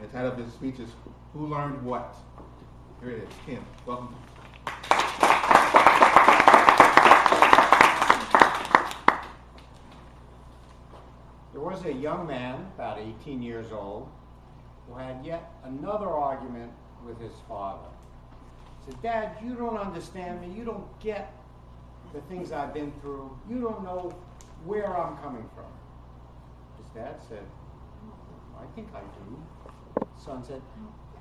And the title of his speech is Who Learned What? Here it is. Kim, welcome. There was a young man, about 18 years old, who had yet another argument with his father. He said, "Dad, you don't understand me. You don't get the things I've been through. You don't know where I'm coming from." His dad said, "I think I do." His son said,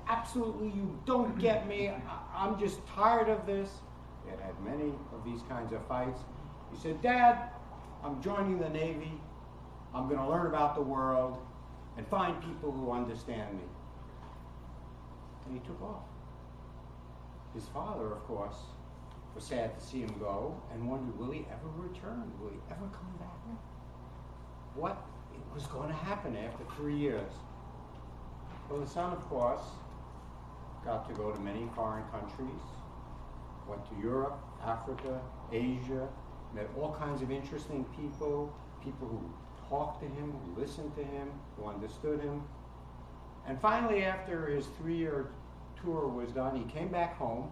"Absolutely, you don't get me. I'm just tired of this." They had had many of these kinds of fights. He said, "Dad, I'm joining the Navy. I'm going to learn about the world and find people who understand me." And he took off. His father, of course, was sad to see him go and wondered, will he ever return? Will he ever come back? What was going to happen after 3 years? Well, the son, of course, got to go to many foreign countries, went to Europe, Africa, Asia, met all kinds of interesting people, people who talked to him, who listened to him, who understood him. And finally, after his 3-year tour was done, he came back home.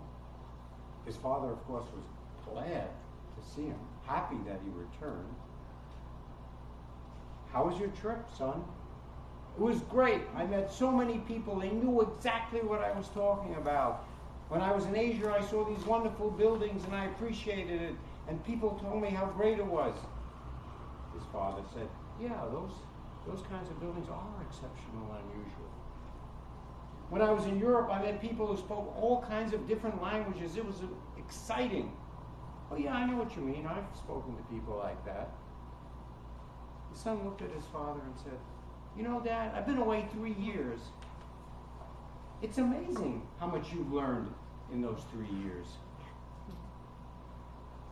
His father, of course, was glad to see him, happy that he returned. "How was your trip, son?" "It was great. I met so many people. They knew exactly what I was talking about. When I was in Asia, I saw these wonderful buildings and I appreciated it. And people told me how great it was." His father said, "Yeah, those kinds of buildings are exceptional and unusual. When I was in Europe, I met people who spoke all kinds of different languages. It was exciting." "Oh yeah, I know what you mean. I've spoken to people like that." The son looked at his father and said, "You know, Dad, I've been away 3 years. It's amazing how much you've learned in those 3 years."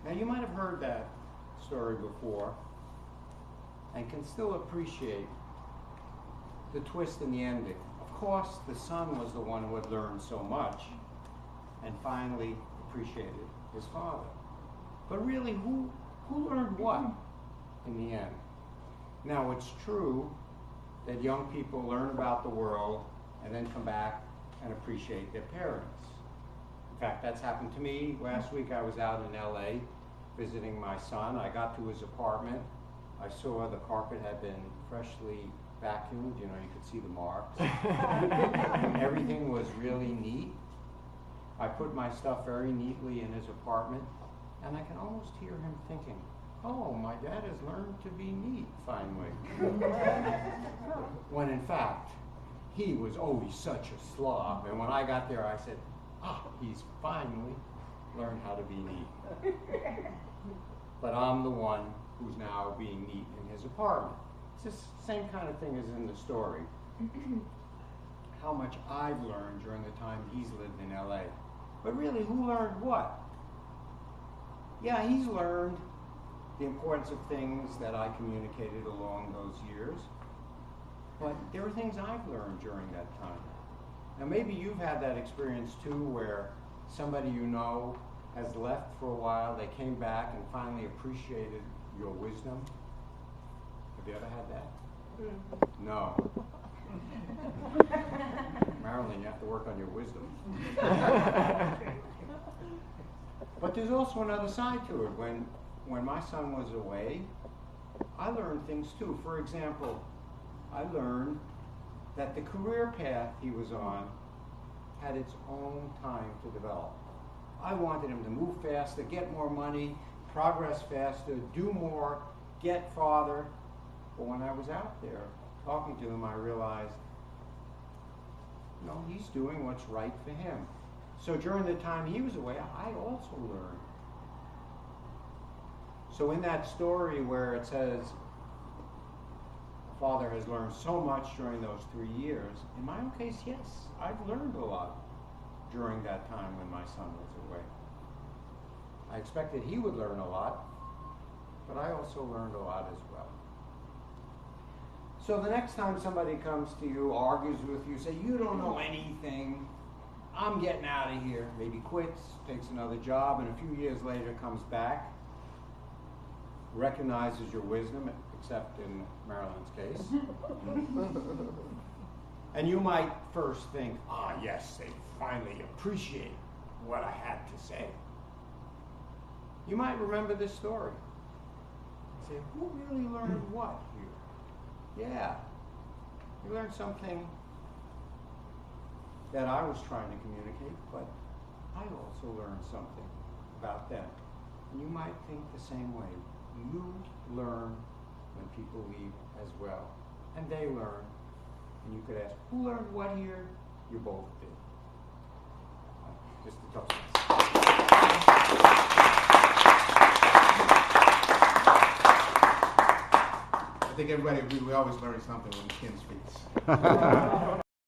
Now, you might have heard that story before and can still appreciate the twist in the ending. Of course, the son was the one who had learned so much and finally appreciated his father. But really, who learned what in the end? Now, it's true that young people learn about the world and then come back and appreciate their parents. In fact, that's happened to me. Last week I was out in LA visiting my son. I got to his apartment. I saw the carpet had been freshly vacuumed. You know, you could see the marks. Everything was really neat. I put my stuff very neatly in his apartment, and I can almost hear him thinking, "Oh, my dad has learned to be neat finally." When in fact, he was always such a slob. And when I got there, I said, he's finally learned how to be neat. But I'm the one who's now being neat in his apartment. It's the same kind of thing as in the story. How much I've learned during the time he's lived in LA. But really, who learned what? Yeah, he's learned the importance of things that I communicated along those years. But there are things I've learned during that time. Now, maybe you've had that experience too, where somebody you know has left for a while, they came back and finally appreciated your wisdom. Have you ever had that? No. Marilyn, you have to work on your wisdom. But there's also another side to it. When my son was away, I learned things too. For example, I learned that the career path he was on had its own time to develop. I wanted him to move faster, get more money, progress faster, do more, get farther. But when I was out there talking to him, I realized, no, he's doing what's right for him. So during the time he was away, I also learned. So in that story where it says, father has learned so much during those 3 years, in my own case, yes, I've learned a lot during that time when my son was away. I expected he would learn a lot, but I also learned a lot as well. So the next time somebody comes to you, argues with you, say, "You don't know anything, I'm getting out of here," maybe quits, takes another job, and a few years later comes back, recognizes your wisdom, except in Marilyn's case, And you might first think, ah, yes, they finally appreciate what I had to say. You might remember this story. Say, who really learned what here? Yeah, you learned something that I was trying to communicate, but I also learned something about them. And you might think the same way. You learn when people leave as well. And they learn. And you could ask, who learned what here? You both did. Just a toast. I think everybody, we always learn something when Ken speaks.